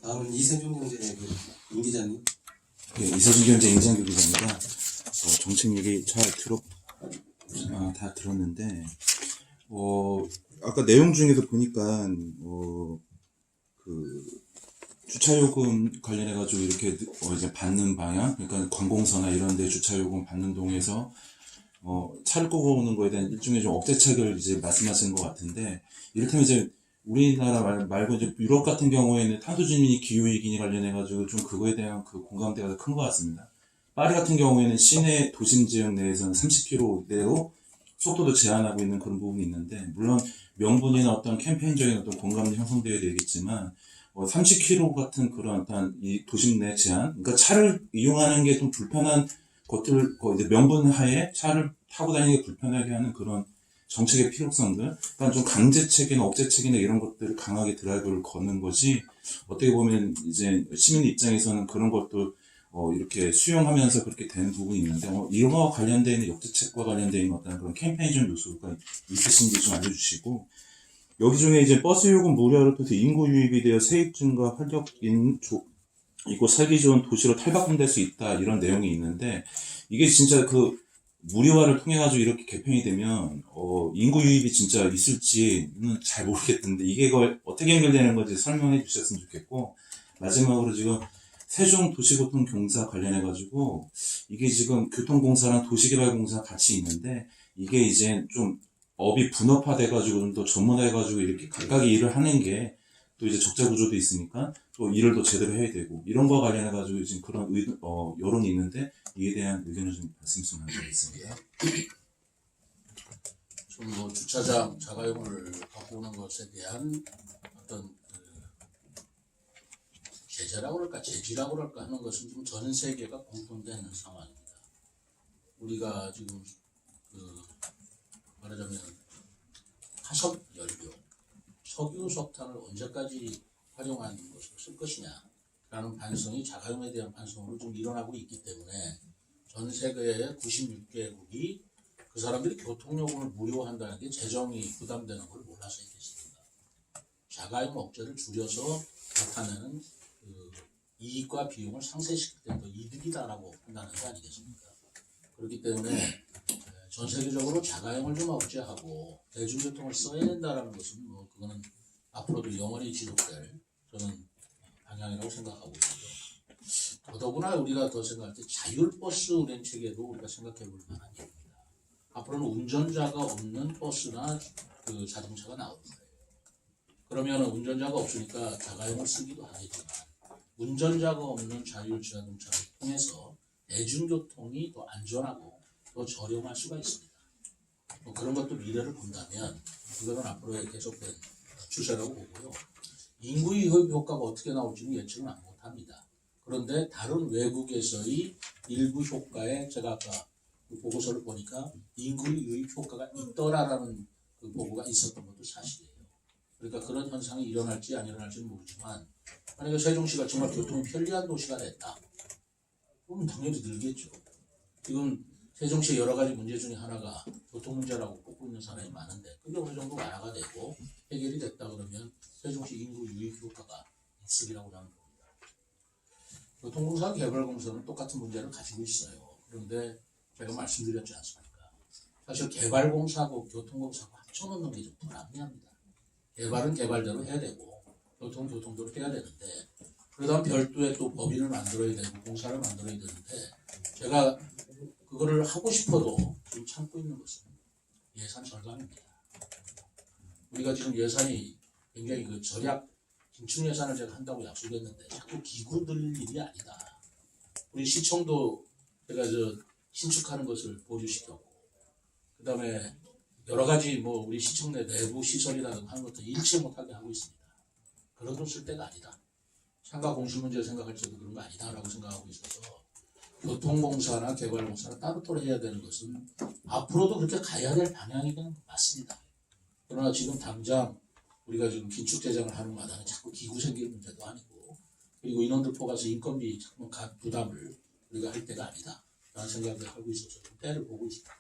다음은 이세준 경제의 임 기자님. 네, 이세준 경제 임장규 기자입니다. 정책 얘기 다 들었는데, 아까 내용 중에서 보니까, 주차요금 관련해가지고 이렇게, 이제 받는 방향, 그러니까 관공서나 이런 데 주차요금 받는 동에서, 차를 끄고 오는 거에 대한 일종의 좀 억제책을 이제 말씀하시는 것 같은데, 이를테면 이제 우리나라 말고 이제 유럽 같은 경우에는 탄소주민이 기후위기 관련해가지고 좀 그거에 대한 그 공감대가 더 큰 것 같습니다. 파리 같은 경우에는 시내 도심 지역 내에서는 30km대로 속도도 제한하고 있는 그런 부분이 있는데, 물론 명분이나 어떤 캠페인적인 어떤 공감도 형성되어야 되겠지만, 30km 같은 그런 어떤 이 도심 내 제한, 그러니까 차를 이용하는 게 좀 불편한 것들, 이제 명분 하에 차를 타고 다니는 게 불편하게 하는 그런 정책의 필요성들, 그러니까 좀 강제책이나 억제책이나 이런 것들을 강하게 드라이브를 거는 것이 어떻게 보면 이제 시민 입장에서는 그런 것도 이렇게 수용하면서 그렇게 되는 부분이 있는데, 이런 거와 관련되어 있는 역대책과 관련되어 있는 어떤 그런 캠페인적 요소가 있으신지 좀 알려주시고, 여기 중에 이제 버스 요금 무료를 통해서 인구 유입이 되어 세입 증가 이고 살기 좋은 도시로 탈바꿈될 수 있다, 이런 내용이 있는데, 이게 진짜 그 무료화를 통해 가지고 이렇게 개편이 되면 인구 유입이 진짜 있을지는 잘 모르겠는데, 이게 어떻게 연결되는 건지 설명해 주셨으면 좋겠고, 마지막으로 지금 세종도시교통공사 관련해 가지고 이게 지금 교통공사랑 도시개발공사 같이 있는데, 이게 이제 좀 업이 분업화돼 가지고 좀 더 전문화해 가지고 이렇게 각각의 일을 하는 게 또 이제 적자 구조도 있으니까 또 일을 더 제대로 해야 되고, 이런 거 관련해 가지고 지금 그런 여론이 있는데, 이에 대한 의견을 좀 말씀드리면 되겠습니다. 좀 뭐 주차장 자가용을 갖고 오는 것에 대한 어떤 제재라고 그럴까 제지라고 그럴까 하는 것은 좀 전 세계가 공통되는 상황입니다. 우리가 지금 말하자면 화석 연료, 석유, 석탄을 언제까지 활용하는 것을 쓸 것이냐라는 반성이 자가용에 대한 반성으로 좀 일어나고 있기 때문에 전 세계의 96개국이 그 사람들이 교통요금을 무료화한다는 게 재정이 부담되는 걸 몰라서 있겠습니다. 자가용 억제를 줄여서 나타내는 이익과 비용을 상쇄시킬 때 더 이득이다라고 판단하는 게 아니겠습니까? 그렇기 때문에 전 세계적으로 자가용을 좀 억제하고 대중교통을 써야 된다라는 것은 뭐 그거는 앞으로도 영원히 지속될 저는 방향이라고 생각하고 있고요. 더더구나 우리가 더 생각할 때 자율버스 운행 체계도 우리가 생각해 볼 만한 일입니다. 앞으로는 운전자가 없는 버스나 자동차가 나올 거예요. 그러면 운전자가 없으니까 자가용을 쓰기도 하겠지만, 운전자가 없는 자율자동차를 통해서 대중교통이 더 안전하고 더 저렴할 수가 있습니다. 뭐 그런 것도 미래를 본다면 이거는 앞으로의 계속된 추세라고 보고요. 인구 유입 효과가 어떻게 나올지는 예측은 못합니다. 그런데 다른 외국에서의 일부 효과에 제가 아까 그 보고서를 보니까 인구 유입 효과가 있더라라는 그 보고가 있었던 것도 사실이에요. 그러니까 그런 현상이 일어날지 안 일어날지는 모르지만, 만약에 세종시가 정말 교통이 편리한 도시가 됐다, 그럼 당연히 늘겠죠. 지금 세종시의 여러 가지 문제 중에 하나가 교통 문제라고 꼽고 있는 사람이 많은데, 그게 어느 정도 완화가 되고 해결이 됐다 그러면 세종시 인구 유입 효과가 있으리라고 저는 봅니다. 교통공사 개발공사는 똑같은 문제를 가지고 있어요. 그런데 제가 말씀드렸지 않습니까? 사실 개발공사하고 교통공사하고 합쳐놓는 게 좀 불합리합니다. 개발은 개발대로 해야 되고 교통은 교통대로 해야 되는데, 그러다 별도의 또 법인을 만들어야 되고 공사를 만들어야 되는데, 제가 그거를 하고 싶어도 지금 참고 있는 것은 예산 절감입니다. 우리가 지금 예산이 굉장히 절약 긴축 예산을 제가 한다고 약속했는데 자꾸 기구 들릴 일이 아니다. 우리 시청도 제가 신축하는 것을 보류시켰고, 그 다음에 여러 가지 뭐 우리 시청 내 내부 시설이라든가 하는 것도 일치 못하게 하고 있습니다. 그런 돈 쓸 때가 아니다. 상가 공실 문제 생각할 때도 그런 거 아니다라고 생각하고 있어서, 교통공사나 개발공사나 따로따로 해야 되는 것은 앞으로도 그렇게 가야 될 방향이긴 맞습니다. 그러나 지금 당장 우리가 지금 긴축 재정을 하는 마당에 자꾸 기구 생기는 문제도 아니고, 그리고 인원들 포함해서 인건비 자꾸 부담을 우리가 할 때가 아니다 라는 생각을 하고 있어서 때를 보고 있습니다.